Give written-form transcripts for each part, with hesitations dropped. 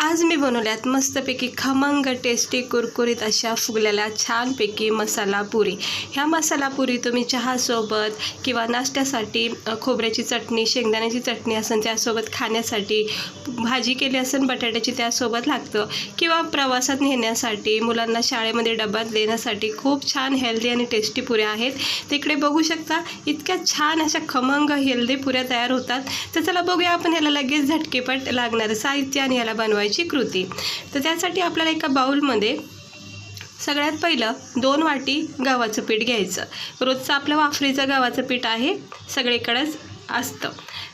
आज मी बनवल्यात मस्तपैकी खमंग टेस्टी कुरकुरीत अशा फुगलेल्या छानपैकी मसाला पुरी। ह्या मसाला पुरी तुम्ही चहासोबत किंवा नाश्त्यासाठी खोबऱ्याची चटणी शेंगदाण्याची चटणी असेल त्यासोबत खाण्यासाठी, भाजी केली असेल बटाट्याची त्यासोबत लागतं, किंवा प्रवासात नेण्यासाठी मुलांना शाळेमध्ये डब्यात देण्यासाठी खूप छान हेल्दी आणि टेस्टी पुऱ्या आहेत। तिकडे बघू शकता इतक्या छान अशा खमंग हेल्दी पुऱ्या तयार होतात। तर चला बघूया आपण ह्याला लगेच झटकेपट लागणारं साहित्य आणि ह्याला बनवायची कृती। तर त्यासाठी आपल्याला एका बाउलमध्ये सगळ्यात पहिलं 2 वाटी गव्हाचं पीठ घ्यायचं। रोजचं आपलं वाफरीचं गव्हाचं पीठ आहे, सगळीकडेच असतं।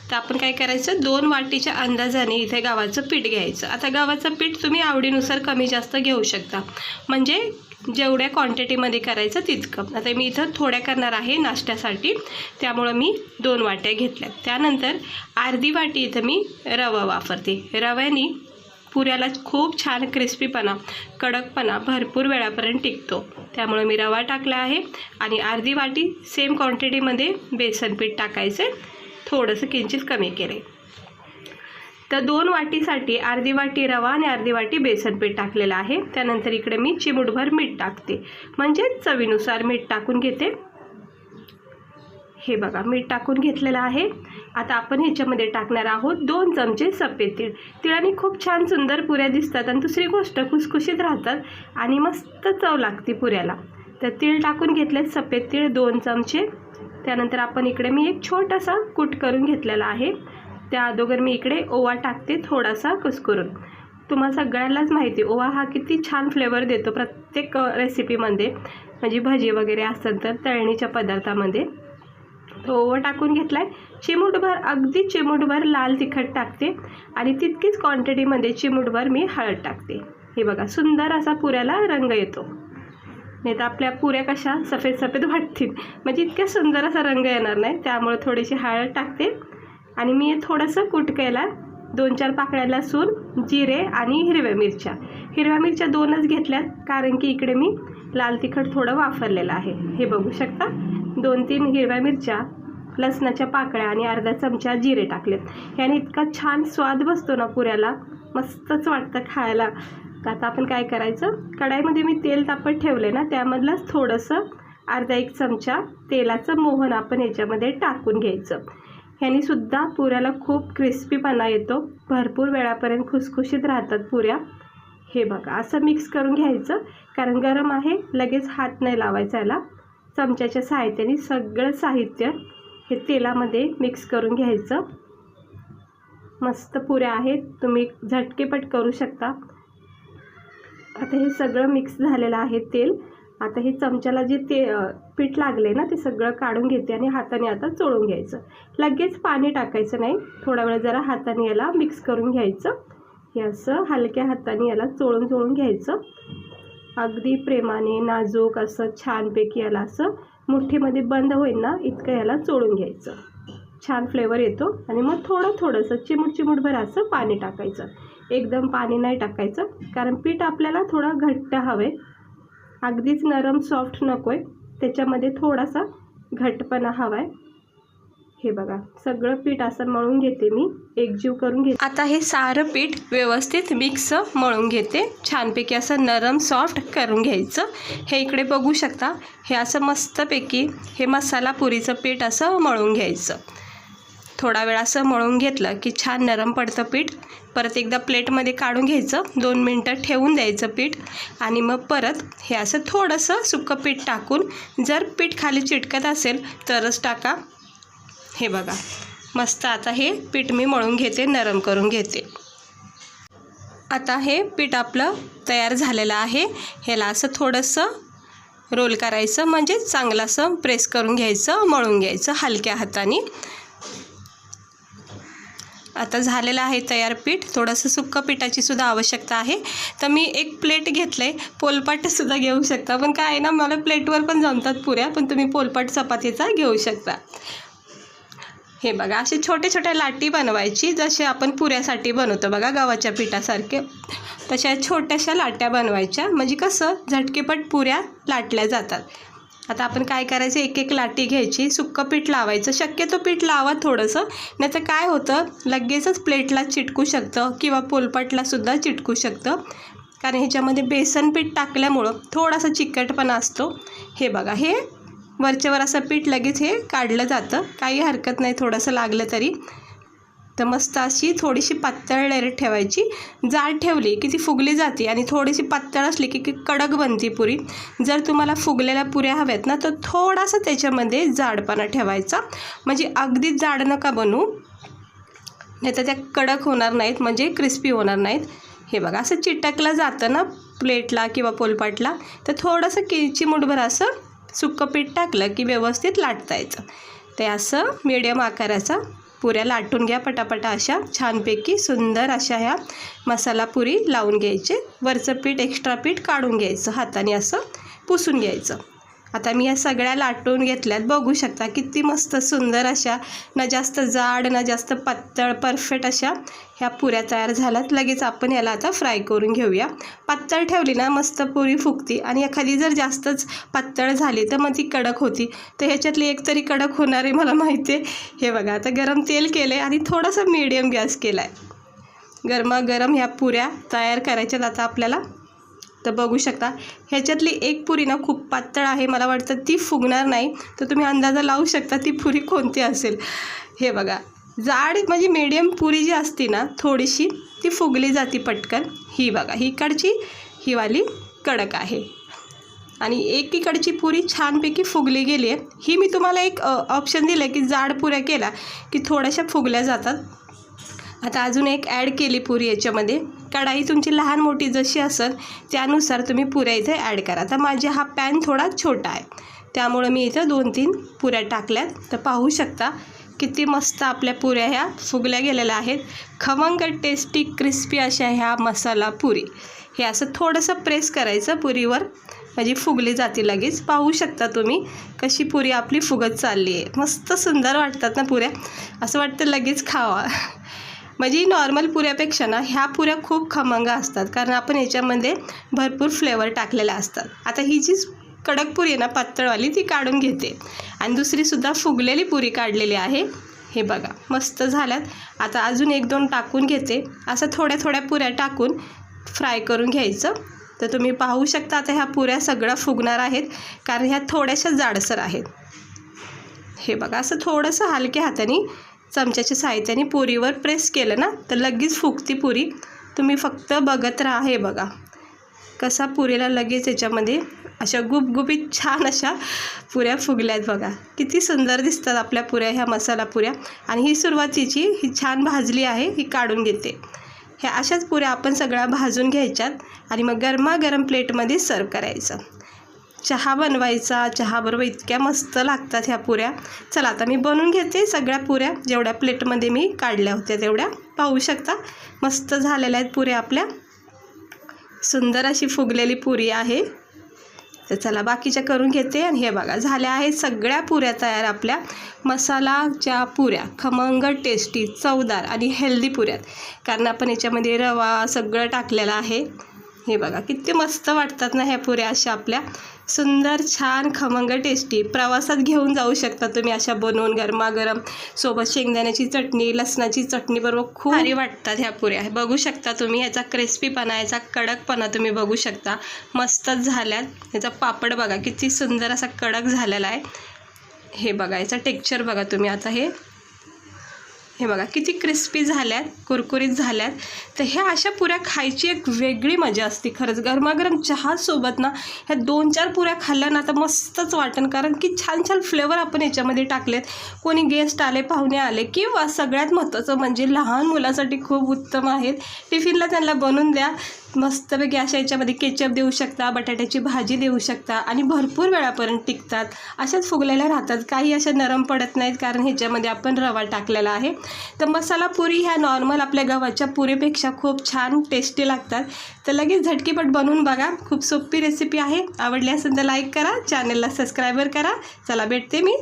तर आपण काय करायचं, 2 वाटीच्या अंदाजाने इथे गव्हाचं पीठ घ्यायचं। आता गव्हाचं पीठ तुम्ही आवडीनुसार कमी जास्त घेऊ शकता, म्हणजे जेवढ्या क्वांटिटीमध्ये करायचं तितकं। आता मी इथं थोड्या करणार आहे नाश्त्यासाठी, त्यामुळं मी 2 वाट्या घेतल्या। त्यानंतर अर्धी वाटी इथं मी रवा वापरते। रव्याने पुऱ्याला खूप छान क्रिस्पीपणा, कडकपणा भरपूर वेळापर्यंत टिकतो, त्यामुळे मी रवा टाकला आहे। आणि अर्धी वाटी सेम क्वांटिटीमध्ये बेसन पीठ टाकायचे, थोडंसं किंचित कमी केले। तर 2 वाटीसाठी अर्धी वाटी रवा आणि अर्धी वाटी बेसन पीठ टाकलेलं आहे। त्यानंतर इकडे मी चिमूटभर मीठ टाकते, म्हणजे चवीनुसार मीठ टाकून घेते। हे बघा मीठ टाकून घेतलेलं आहे। आता आपण ह्याच्यामध्ये टाकणार आहोत 2 चमचे सफेद तीळ। तिळाने खूप छान सुंदर पुऱ्या दिसतात आणि दुसरी गोष्ट खुसखुशीत राहतात आणि मस्त चव लागते पुऱ्याला। तर तीळ टाकून घेतलेत, सफेद तीळ 2 चमचे। त्यानंतर आपण इकडे मी एक छोटासा कूट करून घेतलेला आहे। त्या अगोदर मी इकडे ओवा टाकते थोडासा कुस्करून। तुम्हाला सगळ्यांनाच माहिती आहे ओवा हा किती छान फ्लेवर देतो प्रत्येक रेसिपीमध्ये, म्हणजे भजी वगैरे असेल तर तळणीच्या पदार्थामध्ये। तो ओवा टाकून घेतलाय। चिमूटभर, अगदी चिमूटभर लाल तिखट टाकते आणि तितकीच क्वांटिटीमध्ये चिमूटभर मी हळद टाकते। हे बघा सुंदर असा पुऱ्याला रंग येतो, नाही तर आपल्या पुऱ्या कशा सफेद सफेद वाटतील, म्हणजे इतक्या सुंदर असा रंग येणार नाही, त्यामुळे थोडीशी हळद टाकते। आणि मी थोडंसं कूट केला 2-4 पाकळ्या लसूण, जिरे आणि हिरव्या मिरच्या। हिरव्या मिरच्या 2च घेतल्यात, कारण की इकडे मी लाल तिखट थोडं वापरलेलं आहे। हे बघू शकता 2-3 हिरव्या मिरच्या, लसणाच्या पाकळ्या आणि अर्धा चमचा जिरे टाकलेत। याने इतका छान स्वाद बसतो ना पुऱ्याला, मस्तच वाटतं खायला। आता आपण काय करायचं, कढाईमध्ये मी तेल तापत ठेवले ना, त्यामधलंच थोडंसं अर्धा 1 चमचा तेलाचं मोहन आपण याच्यामध्ये टाकून घ्यायचं। ह्याने सुद्धा पुऱ्याला खूप क्रिस्पीपणा येतो, भरपूर वेळापर्यंत खुसखुशीत राहतात पुऱ्या। हे बघा असं मिक्स करून घ्यायचं, कारण गरम आहे, लगेच हात नाही लावायचा याला। चमच्याच्या सहाय्याने सगळं साहित्य हे तेलामध्ये मिक्स करून घ्यायचं। मस्त पुऱ्या आहेत, तुम्ही झटकेपट करू शकता। आता हे सगळं मिक्स झालेलं आहे तेल। आता हे चमच्याला जे पीठ लागले ना ते सगळं काढून घेते आणि हाताने आता चोळून घ्यायचं। लगेच पाणी टाकायचं नाही, थोडा वेळ जरा हाताने याला मिक्स करून घ्यायचं। हे असं हलक्या हाताने याला चोळून घ्यायचं, अगदी प्रेमाने नाजूक असं छानपैकी याला असं मुठीमध्ये बंद होईल ना इतकं याला चोळून घ्यायचं। छान फ्लेवर येतो। आणि मग थोडंसं चिमूटभर असं पाणी टाकायचं, एकदम पाणी नाही टाकायचं, कारण पीठ आपल्याला थोडं घट्ट हवे, अगदीच नरम सॉफ्ट नको आहे, त्याच्यामध्ये थोडासा घट्टपणा हवा आहे। हे बघा सगळं पीठ असं मळून घेते मी, एकजीव करून घेते। आता हे सारं पीठ व्यवस्थित मिक्स मळून घेते, छानपैकी असं नरम सॉफ्ट करून घ्यायचं। हे इकडे बघू शकता, हे असं मस्तपैकी हे मसाला पुरीचं पीठ असं मळून घ्यायचं। थोडा वेळ असं मळून घेतलं की छान नरम पडतं पीठ। परत एकदा प्लेटमध्ये काढून घ्यायचं, 2 मिनटं ठेवून द्यायचं पीठ, आणि मग परत हे असं थोडंसं सुकं पीठ टाकून, जर पीठ खाली चिटकत असेल तरच टाका। हे बघा मस्त आता हे पीठ मी मळून घेते, नरम करून घेते। आता हे पीठ आपलं तयार झालेलं आहे। ह्याला असं थोडंसं रोल करायचं, म्हणजे चांगलं असं प्रेस करून घ्यायचं, मळून घ्यायचं हलक्या हाताने। आता झालेलं आहे तयार पीठ, थोडंसं सुक्कं पिठाची सुद्धा आवश्यकता आहे। तर मी एक प्लेट घेतले, पोलपाटसुद्धा घेऊ शकता, पण काय आहे ना मला प्लेटवर पण जमतात पुऱ्या, पण तुम्ही पोलपाट चपातीचा घेऊ शकता। हे बघा असे छोटे छोटे लाटी बनवायची, जसे आपण पुऱ्यासाठी बनवतो बघा गव्हाच्या पिठासारखे, तशा छोट्याशा लाट्या बनवायच्या, म्हणजे कसं झटकेपट पुऱ्या लाटल्या जातात। आता आपण काय करायचं, एक एक लाटी घ्यायची, सुक्कं पीठ लावायचं. शक्यतो पीठ लावा थोडंसं, नाही तर काय होतं लगेचच प्लेटला चिटकू शकतं किंवा पोलपाटलासुद्धा चिटकू शकतं, कारण ह्याच्यामध्ये बेसन पीठ टाकल्यामुळं थोडासा चिकटपणा असतो. हे बघा, हे वरच्यावर असं पीठ लगेच हे काढलं जातं, काही हरकत नाही थोडंसं लागलं तरी. तर मस्त अशी थोडीशी पातळ लेयर ठेवायची. जाड ठेवली की ती फुगली जाते आणि थोडीशी पातळ असली की कडक बनते पुरी. जर तुम्हाला फुगलेल्या पुऱ्या हव्यात ना, तर थोडासा त्याच्यामध्ये जाडपणा ठेवायचा, म्हणजे अगदीच जाड नका बनवू, नाही तर त्या कडक होणार नाहीत, म्हणजे क्रिस्पी होणार नाहीत. हे बघा, असं चिटकलं जातं ना प्लेटला किंवा पोलपाटला, तर थोडंसं चिमूटभर असं सुक्कं पीठ टाकलं की व्यवस्थित लाटता येतं. ते असं मीडियम आकाराचा पुऱ्या लाटून घ्या पटापटा. अशा छानपैकी सुंदर अशा ह्या मसाला पुरी लावून घ्यायचे. वरचं पीठ, एक्स्ट्रा पीठ काढून घ्यायचं, हाताने असं पुसून घ्यायचं. आता मी या सगळ्या लाटून घेतल्यात, बघू शकता किती मस्त सुंदर अशा, ना जास्त जाड ना जास्त पातळ, परफेक्ट अशा ह्या पुऱ्या तयार झाल्यात. लगेच आपण याला आता फ्राय करून घेऊया. पातळ ठेवली ना मस्त पुरी फुगती, आणि एखादी जर जास्तच पातळ झाली तर मग ती कडक होती. तर ह्याच्यातली एक तरी कडक होणार आहे मला माहिती आहे. हे बघा, आता गरम तेल केलं आहे आणि थोडासा मीडियम गॅस केला आहे. गरमागरम ह्या पुऱ्या तयार करायच्यात आता आपल्याला. तर बघू शकता ह्याच्यातली एक पुरी ना खूप पातळ आहे, मला वाटतं ती फुगणार नाही. तर तुम्ही अंदाजा लावू शकता ती पुरी कोणती असेल. हे बघा, जाड म्हणजे मीडियम पुरी जी असते ना थोडीशी, ती फुगली जाते पटकन. ही बघा, ही इकडची, ही वाली कडक आहे, आणि एकीकडची पुरी छानपैकी फुगली गेली आहे. ही मी तुम्हाला एक ऑप्शन दिलं की जाड पुऱ्या केला की थोड्याशा फुगल्या जातात. आता अजून एक ॲड केली पुरी याच्यामध्ये. कढाई तुमची लहान मोठी जशी असेल त्यानुसार तुम्ही पुऱ्या इथे ॲड करा. आता माझा हा पॅन थोडा छोटा आहे, त्यामुळं मी इथं 2-3 पुऱ्या टाकल्यात. तर पाहू शकता किती मस्त आपल्या पुऱ्या ह्या फुगल्या गेलेल्या आहेत. खमंग टेस्टी क्रिस्पी अशा ह्या मसाला पुरी. हे असं थोडंसं प्रेस करायचं पुरीवर, म्हणजे फुगली जाते लगेच. पाहू शकता तुम्ही कशी पुरी आपली फुगत चालली आहे. मस्त सुंदर वाटतात ना पुऱ्या, असं वाटतं लगेच खावा. म्हणजे नॉर्मल पुऱ्यापेक्षा ना ह्या पुऱ्या खूप खमंग असतात, कारण आपण याच्यामध्ये भरपूर फ्लेवर टाकलेले असतात. आता ही जी कडक पुरी आहे ना पातळवाली, ती काढून घेते, आणि दुसरीसुद्धा फुगलेली पुरी काढलेली आहे. हे बघा, मस्त झाल्यात. आता अजून 1-2 टाकून घेते. असं थोड्या थोड्या पुऱ्या टाकून फ्राय करून घ्यायचं. तर तुम्ही पाहू शकता आता ह्या पुऱ्या सगळ्या फुगणार आहेत, कारण ह्या थोड्याशा जाडसर आहेत. हे बघा, असं थोडंसं हलक्या हाताने चमच्याच्या साहाय्याने पुरीवर प्रेस केलं ना तर लगेच फुगती पुरी. तुम्ही फक्त बघत राहा. हे बघा कसा पुरीला लगेच याच्यामध्ये अशा गुबगुबीत छान अशा पुऱ्या फुगल्यात. बघा किती सुंदर दिसतात आपल्या पुऱ्या, ह्या मसाला पुऱ्या. आणि ही सुरुवातीची ही छान भाजली आहे, ही काढून घेते. ह्या अशाच पुऱ्या आपण सगळ्या भाजून घ्यायच्यात आणि मग गरमागरम प्लेटमध्ये सर्व करायचं. चहा बनवायचा, चहाबरोबर इतक्या मस्त लागतात ह्या पुऱ्या. चला आता मी बनवून घेते सगळ्या पुऱ्या, जेवढ्या प्लेटमध्ये मी काढल्या होत्या तेवढ्या. पाहू शकता मस्त झालेल्या आहेत पुऱ्या आपल्या. सुंदर अशी फुगलेली पुरी आहे. तर चला बाकीच्या करून घेते. आणि हे बघा, झाल्या आहेत सगळ्या पुऱ्या तयार आपल्या मसालाच्या पुऱ्या. खमंग टेस्टी, चवदार आणि हेल्दी पुऱ्यात, कारण आपण याच्यामध्ये रवा सगळं टाकलेलं आहे. हे बघा किती मस्त वाटतात ना ह्या पुऱ्या अशा आपल्या. सुंदर, छान, खमंग, टेस्टी. प्रवासात घेऊन जाऊ शकता तुम्ही अशा बनवून गरमागरम. सोबत शेंगदाण्याची चटणी, लसणाची चटणी बरोबर खूप भारी वाटतात ह्या पुऱ्या. बघू शकता तुम्ही याचा क्रिस्पीपणा, याचा कडकपणा तुम्ही बघू शकता. मस्तच झाल्यात. याचा पापड बघा किती सुंदर असा कडक झालेला आहे. हे बघा याचा टेक्स्चर बघा तुम्ही. आता हे बघा किती क्रिस्पी झाल्यात, कुरकुरीत झाल्यात. तर ह्या अशा पुऱ्या खायची एक वेगळी मजा असते खरंच. गरमागरम चहासोबत ना ह्या 2-4 पुऱ्या खाल्ल्या ना तर मस्तच वाटण, कारण की छान छान फ्लेवर आपण याच्यामध्ये टाकलेत. कोणी गेस्ट आले, पाहुणे आले, किंवा सगळ्यात महत्त्वाचं म्हणजे लहान मुलासाठी खूप उत्तम आहेत. टिफिनला त्यांना बनवून द्या. मस्तपैकी अशा याच्यामध्ये केचप देऊ शकता, बटाट्याची भाजी देऊ शकता, आणि भरपूर वेळापर्यंत टिकतात. अशाच फुगलेल्या राहतात, काही अशा नरम पडत नाहीत, कारण ह्याच्यामध्ये आपण रवा टाकलेला आहे. तर मसाला पुरी ह्या नॉर्मल आपल्या गव्हाच्या पुरीपेक्षा खूप छान टेस्टी लागतात. तर लगेच झटकीपट बनवून बघा. खूप सोपी रेसिपी आहे. आवडली असेल तर लाईक करा, चॅनलला सबस्क्राईबर करा. चला भेटते मी